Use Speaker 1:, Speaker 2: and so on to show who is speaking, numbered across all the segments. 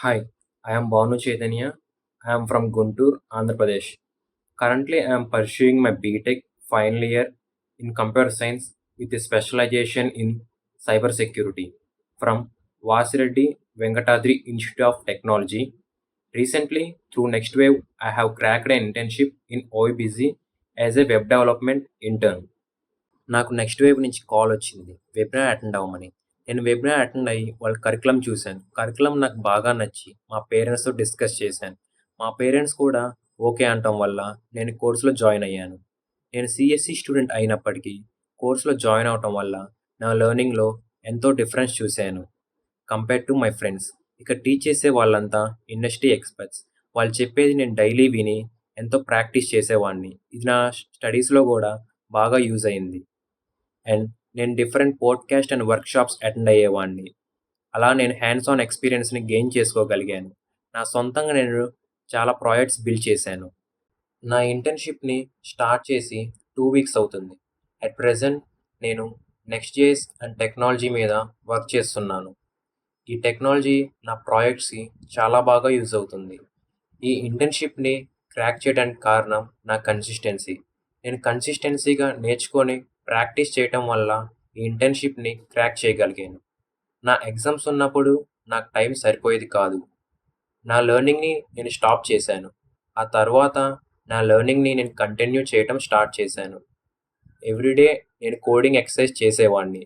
Speaker 1: Hi, I am Bhavanu Chaitanya. I am from Guntur, Andhra Pradesh. Currently, I am pursuing my BTech final year in computer science with a specialization in cybersecurity from Vasireddy Venkatadri Institute of Technology. Recently, through NextWave, I have cracked an internship in OIBC as a web development intern. నాకు next wave నుంచి call వచ్చింది. Webinar attend అవ్వమని. నేను webinar attend అయ్యి వాళ్ళ curriculum చూశాను. Curriculum నాకు బాగా నచ్చి మా పేరెంట్స్‌తో డిస్కస్ చేశాను. మా పేరెంట్స్ కూడా ఓకే అనటం వల్ల నేను కోర్స్‌లో జాయిన్ అయ్యాను. నేను సీఎస్‌సి స్టూడెంట్ అయినప్పటికీ కోర్స్‌లో జాయిన్ అవ్వటం వల్ల నా లెర్నింగ్‌లో ఎంతో డిఫరెన్స్ చూశాను. Compare to my friends. ఇక్కడ టీచ్ చేసే వాళ్ళంతా ఇండస్ట్రీ ఎక్స్‌పర్ట్స్. వాళ్ళు చెప్పేది నేను డైలీ విని ఎంతో ప్రాక్టీస్ చేసేవాడిని. ఇది నా స్టడీస్‌లో కూడా బాగా యూజ్ అయింది. అండ్ నేను different podcast and workshops attend అయ్యేవాడిని. అలా నేను హ్యాండ్స్ ఆన్ ఎక్స్‌పీరియన్స్‌ని గెయిన్ చేసుకోగలిగాను. నా సొంతంగా నేను చాలా ప్రాజెక్ట్స్ బిల్డ్ చేశాను. నా ఇంటర్న్‌షిప్‌ని స్టార్ట్ చేసి 2 వీక్స్ అవుతుంది. అట్ ప్రెజెంట్ నేను నెక్స్ట్ జేఎస్ అండ్ టెక్నాలజీ మీద వర్క్ చేస్తున్నాను. ఈ టెక్నాలజీ నా ప్రాజెక్ట్స్‌కి చాలా బాగా యూజ్ అవుతుంది. ఈ ఇంటర్న్‌షిప్‌ని క్రాక్ చేయడానికి కారణం నా కన్సిస్టెన్సీ. నేను కన్సిస్టెన్సీగా నేర్చుకొని ప్రాక్టీస్ చేయటం వల్ల ఈ ఇంటర్న్‌షిప్‌ని క్రాక్ చేయగలిగాను. నా ఎగ్జామ్స్ ఉన్నప్పుడు నాకు టైం సరిపోయేది కాదు. నా లెర్నింగ్‌ని నేను స్టాప్ చేశాను. ఆ తర్వాత నా లెర్నింగ్‌ని నేను కంటిన్యూ చేయటం స్టార్ట్ చేశాను. ఎవ్రీడే నేను కోడింగ్ ఎక్సర్సైజ్ చేసేవాడిని.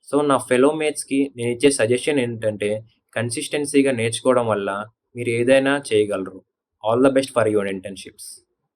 Speaker 1: సో, నా ఫెలో మేట్స్‌కి నేనిచ్చే సజెషన్ ఏంటంటే, కన్సిస్టెన్సీగా నేర్చుకోవడం వల్ల మీరు ఏదైనా చేయగలరు. All the best for your internships.